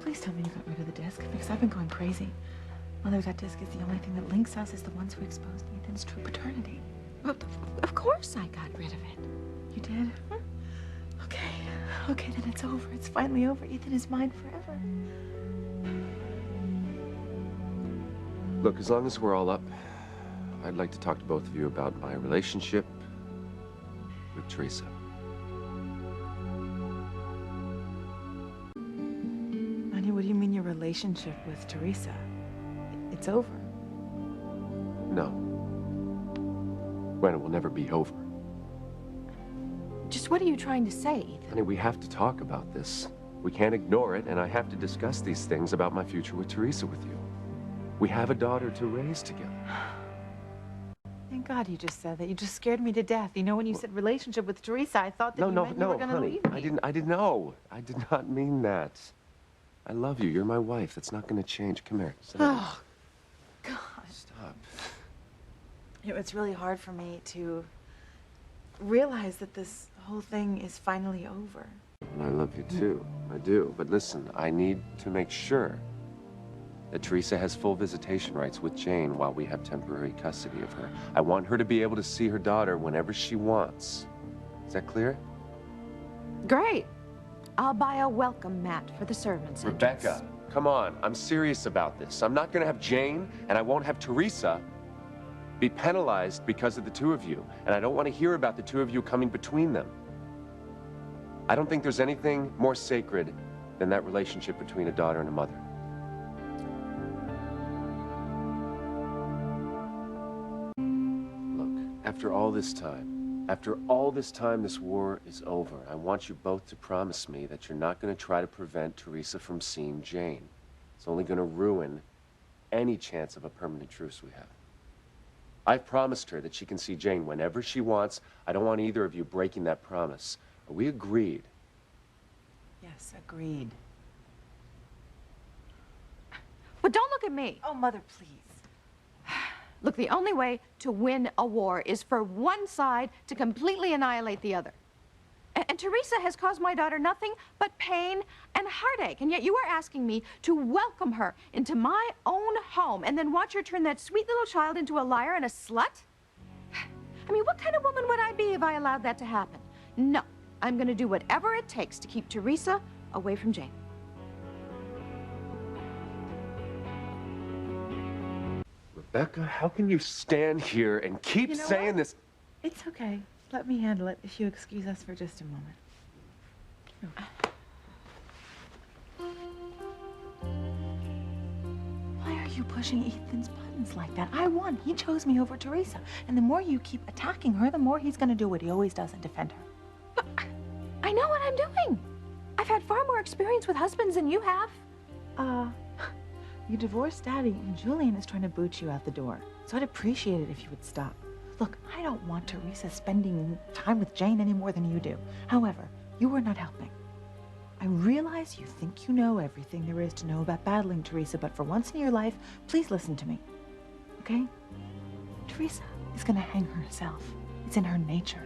Please tell me you got rid of the disc, because I've been going crazy. Mother, that disc is the only thing that links us as the ones who exposed Ethan's true paternity. Well, of course I got rid of it. You did? Okay. Okay, then it's over. It's finally over. Ethan is mine forever. Look, as long as we're all up, I'd like to talk to both of you about my relationship with Teresa. Anya, what do you mean your relationship with Teresa? It's over. No. Gwen, it will never be over. Just what are you trying to say, Ethan? Honey, we have to talk about this. We can't ignore it, and I have to discuss these things about my future with Teresa with you. We have a daughter to raise together. Thank God you just said that. You just scared me to death. You know, when you said relationship with Teresa, I thought that you meant you were going to honey, leave me. I didn't know. I did not mean that. I love you. You're my wife. That's not going to change. Come here. Sit down. Oh, God. Stop. You know, it's really hard for me to realize that this whole thing is finally over. And I love you too. I do. But listen, I need to make sure that Teresa has full visitation rights with Jane while we have temporary custody of her. I want her to be able to see her daughter whenever she wants. Is that clear? Great. I'll buy a welcome mat for the servants. Rebecca, come on. I'm serious about this. I'm not going to have Jane, and I won't have Teresa be penalized because of the two of you. And I don't want to hear about the two of you coming between them. I don't think there's anything more sacred than that relationship between a daughter and a mother. Look, after all this time this war is over, I want you both to promise me that you're not going to try to prevent Teresa from seeing Jane. It's only going to ruin any chance of a permanent truce we have. I've promised her that she can see Jane whenever she wants. I don't want either of you breaking that promise. Are we agreed? Yes, agreed. But don't look at me. Oh, Mother, please. Look, the only way to win a war is for one side to completely annihilate the other. And Teresa has caused my daughter nothing but pain and heartache, and yet you are asking me to welcome her into my own home and then watch her turn that sweet little child into a liar and a slut? I mean, what kind of woman would I be if I allowed that to happen? No, I'm going to do whatever it takes to keep Teresa away from Jane. Rebecca, how can you stand here and keep saying this? It's okay. Let me handle it if you excuse us for just a moment. Why are you pushing Ethan's buttons like that? I won. He chose me over Teresa. And the more you keep attacking her, the more he's going to do what he always does and defend her. But I know what I'm doing. I've had far more experience with husbands than you have. You divorced Daddy, and Julian is trying to boot you out the door. So I'd appreciate it if you would stop. Look, I don't want Teresa spending time with Jane any more than you do. However, you are not helping. I realize you think you know everything there is to know about battling Teresa, but for once in your life, please listen to me, okay? Teresa is gonna hang herself. It's in her nature.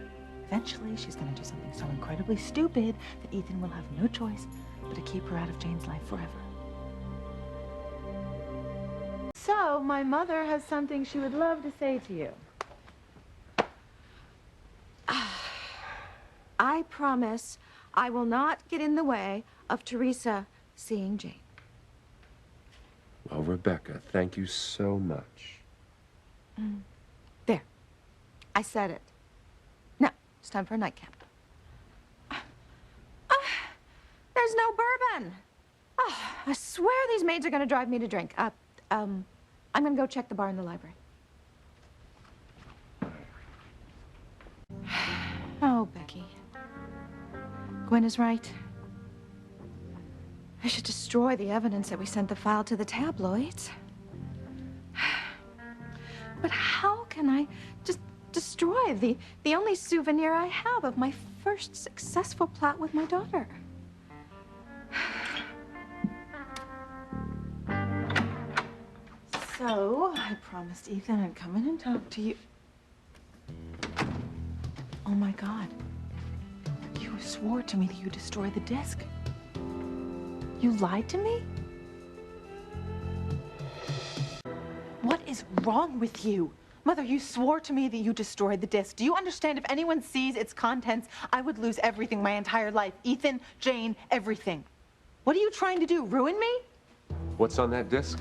Eventually, she's gonna do something so incredibly stupid that Ethan will have no choice but to keep her out of Jane's life forever. So, my mother has something she would love to say to you. I promise I will not get in the way of Teresa seeing Jane. Well, Rebecca, thank you so much. There. I said it. Now, it's time for a nightcap. There's no bourbon. Oh, I swear these maids are going to drive me to drink. I'm going to go check the bar in the library. Oh, Becky. Gwen is right. I should destroy the evidence that we sent the file to the tabloids. But how can I just destroy the only souvenir I have of my first successful plot with my daughter? So, I promised Ethan I'd come in and talk to you. Oh my God. You swore to me that you'd destroy the disc. You lied to me? What is wrong with you? Mother, you swore to me that you destroyed the disc. Do you understand if anyone sees its contents, I would lose everything my entire life? Ethan, Jane, everything. What are you trying to do, ruin me? What's on that disc?